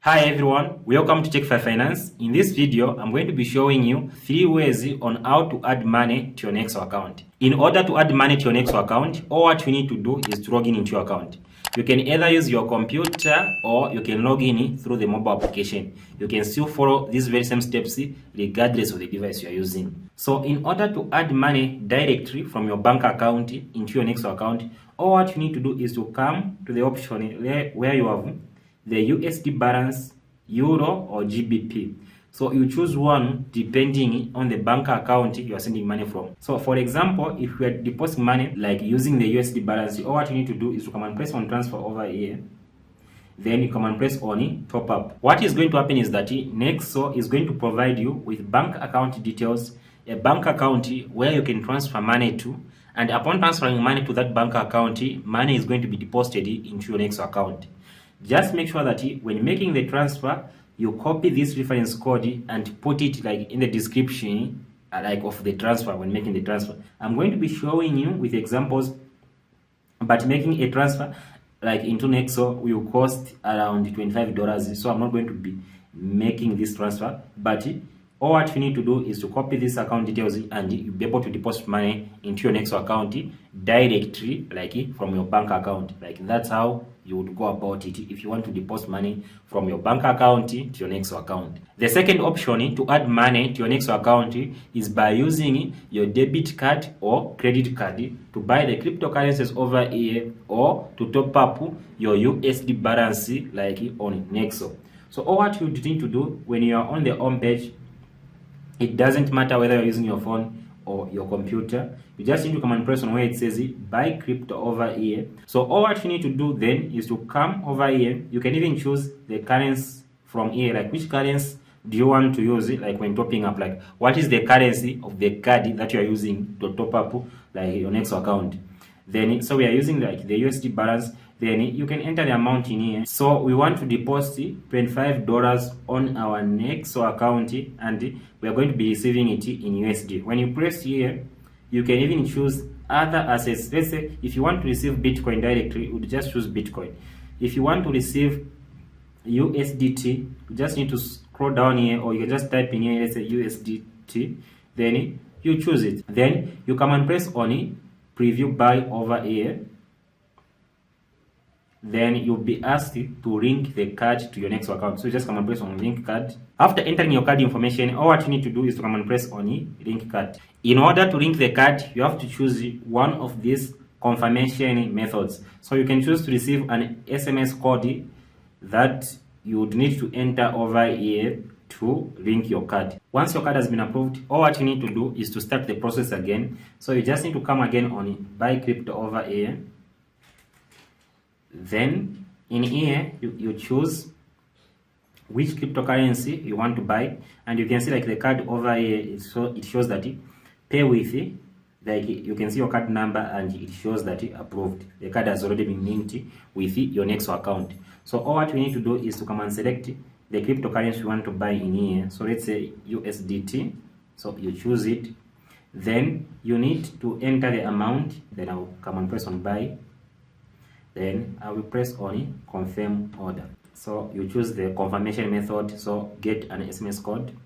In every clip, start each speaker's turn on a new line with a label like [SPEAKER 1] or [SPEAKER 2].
[SPEAKER 1] Hi everyone, welcome to Techfy Finance. In this video, I'm going to be showing you 3 ways on how to add money to your Nexo account. In order to add money to your Nexo account, all what you need to do is to log in into your account. You can either use your computer or you can log in through the mobile application. You can still follow these very same steps regardless of the device you are using. So in order to add money directly from your bank account into your Nexo account, all what you need to do is to come to the option where you have the USD balance, Euro or GBP. So you choose one depending on the bank account you are sending money from. So for example, if you are depositing money like using the USD balance, all what you need to do is to come and press on transfer over here. Then you come and press on top up. What is going to happen is that Nexo is going to provide you with bank account details, a bank account where you can transfer money to, and upon transferring money to that bank account, money is going to be deposited into your Nexo account. Just make sure that when making the transfer, you copy this reference code and put it like in the description like of the transfer when making the transfer. I'm going to be showing you with examples, but making a transfer like into Nexo will cost around $25. So I'm not going to be making this transfer, but all what you need to do is to copy this account details and you'll be able to deposit money into your Nexo account directly, like from your bank account. Like that's how you would go about it if you want to deposit money from your bank account to your Nexo account. The second option to add money to your Nexo account is by using your debit card or credit card to buy the cryptocurrencies over here or to top up your USD balance like on Nexo. So all what you need to do when you are on the home page, it doesn't matter whether you're using your phone or your computer, you just need to come and press on where it says buy crypto over here. So all what you need to do then is to come over here. You can even choose the currency from here, like which currency do you want to use it, like when topping up, like what is the currency of the card that you are using to top up like your Nexo account. Then so we are using like the USD balance. Then you can enter the amount in here. So we want to deposit $25 on our Nexo account and we are going to be receiving it in USD. When you press here, you can even choose other assets. Let's say if you want to receive Bitcoin directly, you would just choose Bitcoin. If you want to receive USDT, you just need to scroll down here, or you can just type in here, let's say USDT, then you choose it. Then you come and press on preview buy over here. Then you'll be asked to link the card to your Nexo account. So just come and press on link card. After entering your card information, all what you need to do is to come and press on link card. In order to link the card, you have to choose one of these confirmation methods. So you can choose to receive an SMS code that you would need to enter over here to link your card. Once your card has been approved, all what you need to do is to start the process again. So you just need to come again on buy crypto over here. Then in here you choose which cryptocurrency you want to buy, and you can see like the card over here, so it shows that pay with like you can see your card number and it shows that approved. The card has already been linked with your Nexo account. So all what we need to do is to come and select the cryptocurrency you want to buy in here. So let's say USDT. So you choose it. Then you need to enter the amount. Then I'll come and press on buy. Then I will press on confirm order. So you choose the confirmation method. So get an SMS code.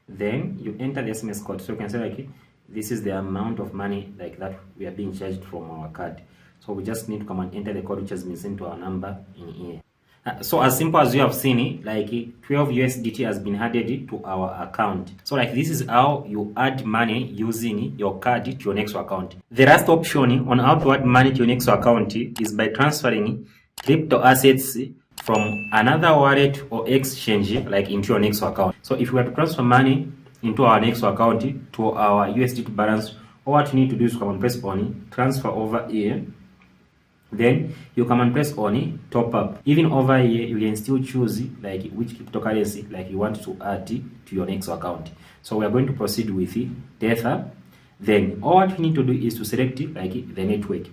[SPEAKER 1] Then you enter the SMS code. So you can say like this is the amount of money like that we are being charged from our card. So we just need to come and enter the code which has been sent to our number in here. So as simple as you have seen, like 12 USDT has been added to our account. So like this is how you add money using your card to your Nexo account. The last option on how to add money to your Nexo account is by transferring crypto assets from another wallet or exchange like into your Nexo account. So if we were to transfer money into our Nexo account to our USDT balance, all what you need to do is come and press on transfer over here. Then you come and press on top up. Even over here, you can still choose like which cryptocurrency like you want to add to your Nexo account. So we are going to proceed with Tether. Then all what you need to do is to select like the network.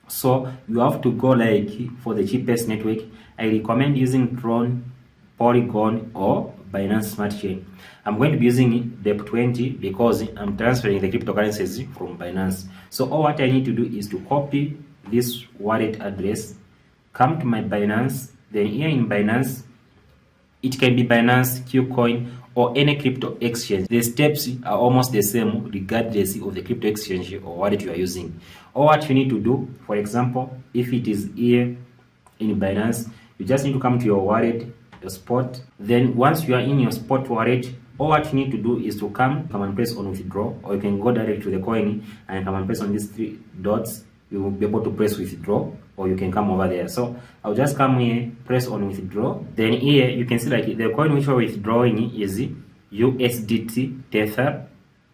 [SPEAKER 1] So you have to go like for the cheapest network. I recommend using Tron, Polygon, or Binance Smart Chain. I'm going to be using DEP20 because I'm transferring the cryptocurrencies from Binance. So all what I need to do is to copy this wallet address, come to my Binance, Then here in Binance, it can be Binance, Qcoin, or any crypto exchange. The steps are almost the same regardless of the crypto exchange or wallet you are using. All what you need to do, for example, if it is here in Binance, you just need to come to your wallet, your spot. Then once you are in your spot wallet, all what you need to do is to come and press on withdraw, or you can go direct to the coin and come and press on these 3 dots. You will be able to press withdraw, or you can come over there. So I'll just come here, press on withdraw. Then here you can see like the coin which we're withdrawing is USDT Tether,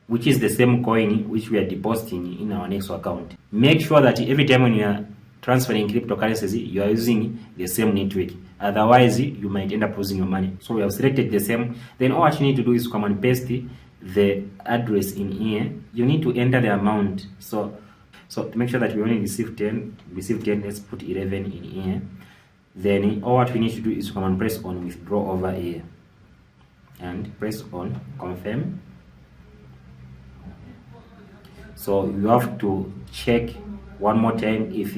[SPEAKER 1] which is the same coin which we are depositing in our Nexo account. Make sure that every time when you are transferring cryptocurrencies, you are using the same network. Otherwise, you might end up losing your money. So we have selected the same. Then all what you need to do is come and paste the address in here. You need to enter the amount. So to make sure that we only receive 10, let's put 11 in here. Then all what we need to do is come and press on withdraw over here and press on confirm. So you have to check one more time if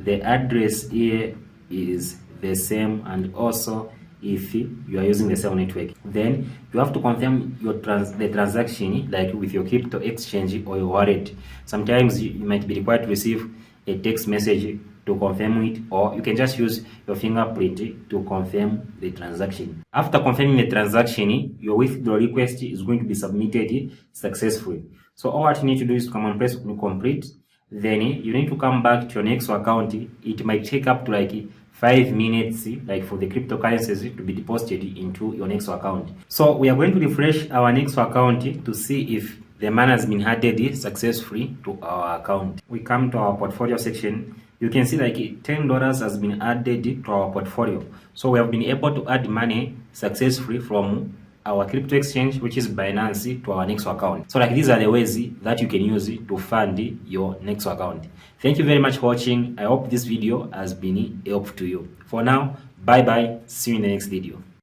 [SPEAKER 1] the address here is the same, and also if you are using the same network. Then you have to confirm the transaction, like with your crypto exchange or your wallet. Sometimes you might be required to receive a text message to confirm it, or you can just use your fingerprint to confirm the transaction. After confirming the transaction, your withdrawal request is going to be submitted successfully. So all what you need to do is come and press on complete. Then you need to come back to your Nexo account. It might take up to like 5 minutes, like for the cryptocurrencies to be deposited into your Nexo account. So we are going to refresh our Nexo account to see if the money has been added successfully to our account. We come to our portfolio section. You can see like $10 has been added to our portfolio. So we have been able to add money successfully from our crypto exchange, which is Binance, to our Nexo account. So like these are the ways that you can use to fund your Nexo account. Thank you very much for watching. I hope this video has been helpful to you. For now, bye bye. See you in the next video.